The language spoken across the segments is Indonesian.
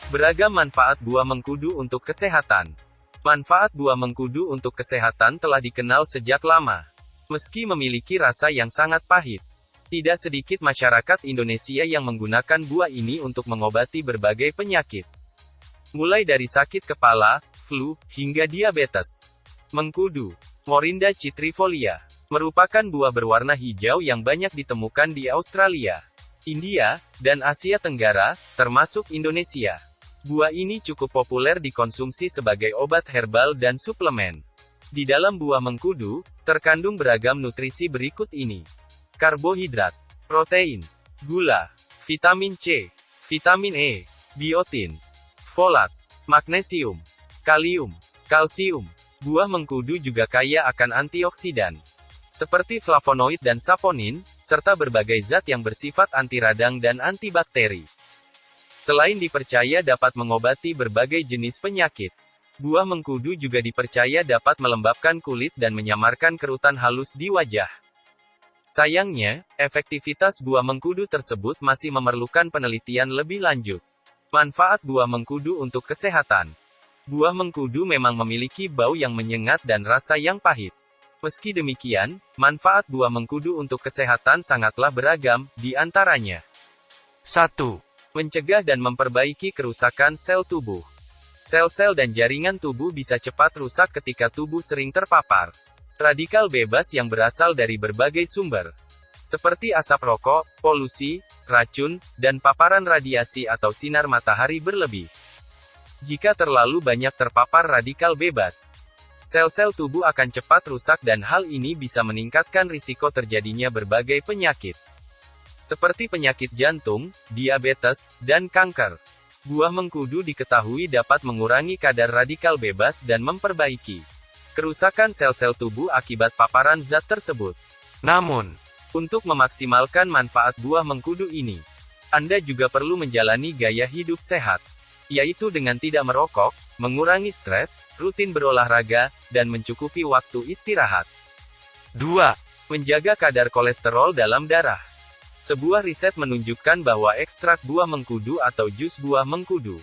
Beragam manfaat buah mengkudu untuk kesehatan. Manfaat buah mengkudu untuk kesehatan telah dikenal sejak lama. Meski memiliki rasa yang sangat pahit, tidak sedikit masyarakat Indonesia yang menggunakan buah ini untuk mengobati berbagai penyakit. Mulai dari sakit kepala, flu, hingga diabetes. Mengkudu, Morinda citrifolia, merupakan buah berwarna hijau yang banyak ditemukan di Australia, India, dan Asia Tenggara, termasuk Indonesia. Buah ini cukup populer dikonsumsi sebagai obat herbal dan suplemen. Di dalam buah mengkudu, terkandung beragam nutrisi berikut ini. Karbohidrat, protein, gula, vitamin C, vitamin E, biotin, folat, magnesium, kalium, kalsium. Buah mengkudu juga kaya akan antioksidan, seperti flavonoid dan saponin, serta berbagai zat yang bersifat anti radang dan antibakteri. Selain dipercaya dapat mengobati berbagai jenis penyakit, buah mengkudu juga dipercaya dapat melembabkan kulit dan menyamarkan kerutan halus di wajah. Sayangnya, efektivitas buah mengkudu tersebut masih memerlukan penelitian lebih lanjut. Manfaat buah mengkudu untuk kesehatan. Buah mengkudu memang memiliki bau yang menyengat dan rasa yang pahit. Meski demikian, manfaat buah mengkudu untuk kesehatan sangatlah beragam, di antaranya 1. Mencegah dan memperbaiki kerusakan sel tubuh. Sel-sel dan jaringan tubuh bisa cepat rusak ketika tubuh sering terpapar radikal bebas yang berasal dari berbagai sumber, seperti asap rokok, polusi, racun, dan paparan radiasi atau sinar matahari berlebih. Jika terlalu banyak terpapar radikal bebas, sel-sel tubuh akan cepat rusak dan hal ini bisa meningkatkan risiko terjadinya berbagai penyakit, seperti penyakit jantung, diabetes, dan kanker. Buah mengkudu diketahui dapat mengurangi kadar radikal bebas dan memperbaiki kerusakan sel-sel tubuh akibat paparan zat tersebut. Namun, untuk memaksimalkan manfaat buah mengkudu ini, Anda juga perlu menjalani gaya hidup sehat, yaitu dengan tidak merokok, mengurangi stres, rutin berolahraga, dan mencukupi waktu istirahat. 2. Menjaga kadar kolesterol dalam darah. Sebuah riset menunjukkan bahwa ekstrak buah mengkudu atau jus buah mengkudu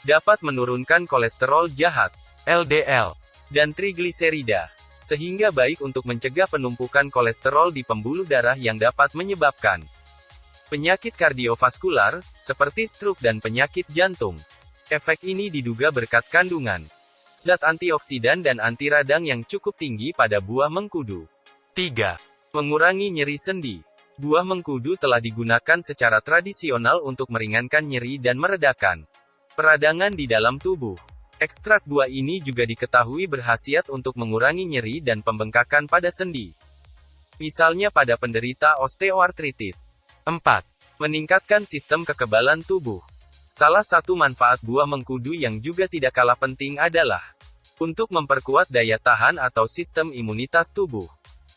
dapat menurunkan kolesterol jahat, LDL, dan trigliserida, sehingga baik untuk mencegah penumpukan kolesterol di pembuluh darah yang dapat menyebabkan penyakit kardiovaskular, seperti stroke dan penyakit jantung. Efek ini diduga berkat kandungan zat antioksidan dan anti radang yang cukup tinggi pada buah mengkudu. 3. Mengurangi nyeri sendi. Buah mengkudu telah digunakan secara tradisional untuk meringankan nyeri dan meredakan peradangan di dalam tubuh. Ekstrak buah ini juga diketahui berkhasiat untuk mengurangi nyeri dan pembengkakan pada sendi, misalnya pada penderita osteoartritis. 4. Meningkatkan sistem kekebalan tubuh. Salah satu manfaat buah mengkudu yang juga tidak kalah penting adalah untuk memperkuat daya tahan atau sistem imunitas tubuh.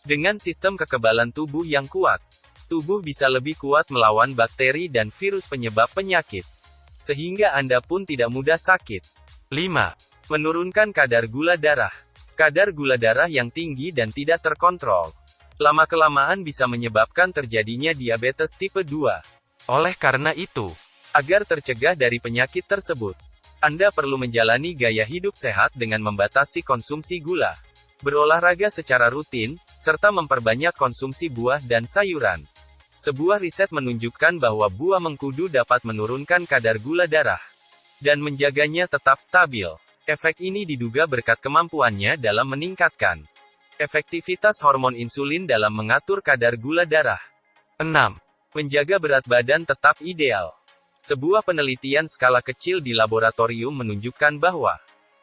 Dengan sistem kekebalan tubuh yang kuat, tubuh bisa lebih kuat melawan bakteri dan virus penyebab penyakit, sehingga Anda pun tidak mudah sakit. 5. Menurunkan kadar gula darah. Kadar gula darah yang tinggi dan tidak terkontrol, lama-kelamaan bisa menyebabkan terjadinya diabetes tipe 2. Oleh karena itu, agar tercegah dari penyakit tersebut, Anda perlu menjalani gaya hidup sehat dengan membatasi konsumsi gula, berolahraga secara rutin, serta memperbanyak konsumsi buah dan sayuran. Sebuah riset menunjukkan bahwa buah mengkudu dapat menurunkan kadar gula darah dan menjaganya tetap stabil. Efek ini diduga berkat kemampuannya dalam meningkatkan efektivitas hormon insulin dalam mengatur kadar gula darah. 6. Menjaga berat badan tetap ideal. Sebuah penelitian skala kecil di laboratorium menunjukkan bahwa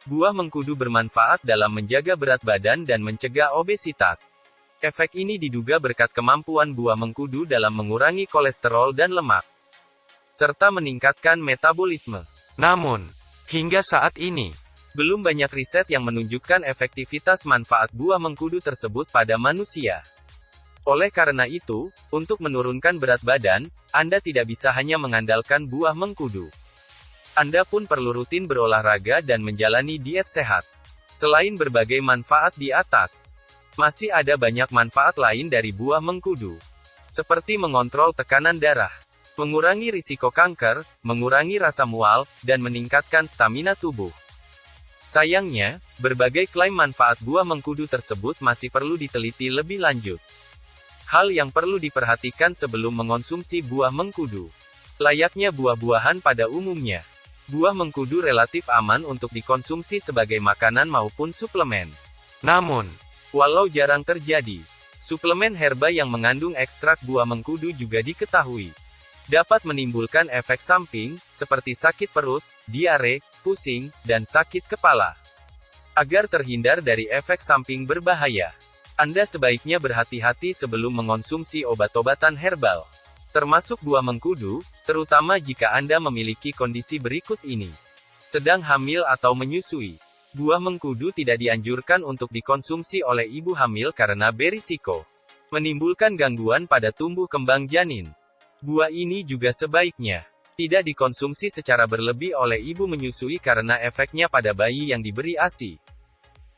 buah mengkudu bermanfaat dalam menjaga berat badan dan mencegah obesitas. Efek ini diduga berkat kemampuan buah mengkudu dalam mengurangi kolesterol dan lemak, serta meningkatkan metabolisme. Namun, hingga saat ini, belum banyak riset yang menunjukkan efektivitas manfaat buah mengkudu tersebut pada manusia. Oleh karena itu, untuk menurunkan berat badan, Anda tidak bisa hanya mengandalkan buah mengkudu. Anda pun perlu rutin berolahraga dan menjalani diet sehat. Selain berbagai manfaat di atas, masih ada banyak manfaat lain dari buah mengkudu, seperti mengontrol tekanan darah, mengurangi risiko kanker, mengurangi rasa mual, dan meningkatkan stamina tubuh. Sayangnya, berbagai klaim manfaat buah mengkudu tersebut masih perlu diteliti lebih lanjut. Hal yang perlu diperhatikan sebelum mengonsumsi buah mengkudu. Layaknya buah-buahan pada umumnya, buah mengkudu relatif aman untuk dikonsumsi sebagai makanan maupun suplemen. Namun, walau jarang terjadi, suplemen herba yang mengandung ekstrak buah mengkudu juga diketahui dapat menimbulkan efek samping, seperti sakit perut, diare, pusing, dan sakit kepala. Agar terhindar dari efek samping berbahaya, Anda sebaiknya berhati-hati sebelum mengonsumsi obat-obatan herbal, termasuk buah mengkudu, terutama jika Anda memiliki kondisi berikut ini. Sedang hamil atau menyusui. Buah mengkudu tidak dianjurkan untuk dikonsumsi oleh ibu hamil karena berisiko menimbulkan gangguan pada tumbuh kembang janin. Buah ini juga sebaiknya tidak dikonsumsi secara berlebih oleh ibu menyusui karena efeknya pada bayi yang diberi ASI.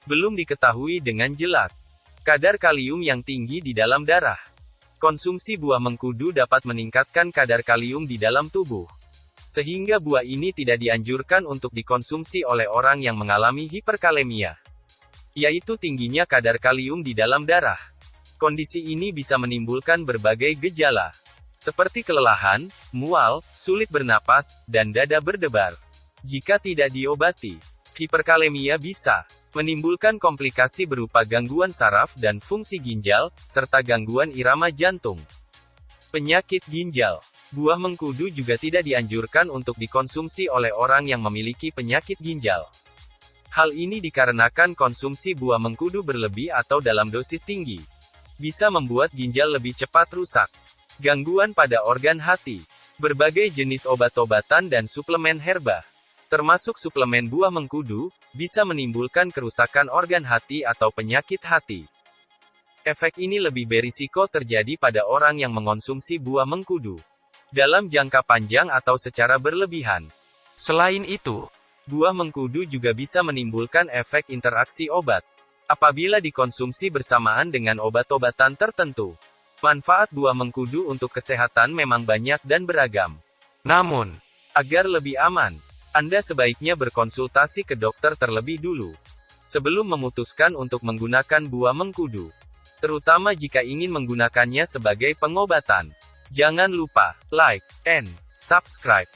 Belum diketahui dengan jelas kadar kalium yang tinggi di dalam darah. Konsumsi buah mengkudu dapat meningkatkan kadar kalium di dalam tubuh, sehingga buah ini tidak dianjurkan untuk dikonsumsi oleh orang yang mengalami hiperkalemia, yaitu tingginya kadar kalium di dalam darah. Kondisi ini bisa menimbulkan berbagai gejala, seperti kelelahan, mual, sulit bernapas, dan dada berdebar. Jika tidak diobati, hiperkalemia bisa menimbulkan komplikasi berupa gangguan saraf dan fungsi ginjal, serta gangguan irama jantung. Penyakit ginjal. Buah mengkudu juga tidak dianjurkan untuk dikonsumsi oleh orang yang memiliki penyakit ginjal. Hal ini dikarenakan konsumsi buah mengkudu berlebih atau dalam dosis tinggi bisa membuat ginjal lebih cepat rusak. Gangguan pada organ hati. Berbagai jenis obat-obatan dan suplemen herba, termasuk suplemen buah mengkudu, bisa menimbulkan kerusakan organ hati atau penyakit hati. Efek ini lebih berisiko terjadi pada orang yang mengonsumsi buah mengkudu dalam jangka panjang atau secara berlebihan. Selain itu, buah mengkudu juga bisa menimbulkan efek interaksi obat apabila dikonsumsi bersamaan dengan obat-obatan tertentu. Manfaat buah mengkudu untuk kesehatan memang banyak dan beragam. Namun, agar lebih aman, Anda sebaiknya berkonsultasi ke dokter terlebih dulu sebelum memutuskan untuk menggunakan buah mengkudu, terutama jika ingin menggunakannya sebagai pengobatan. Jangan lupa like and subscribe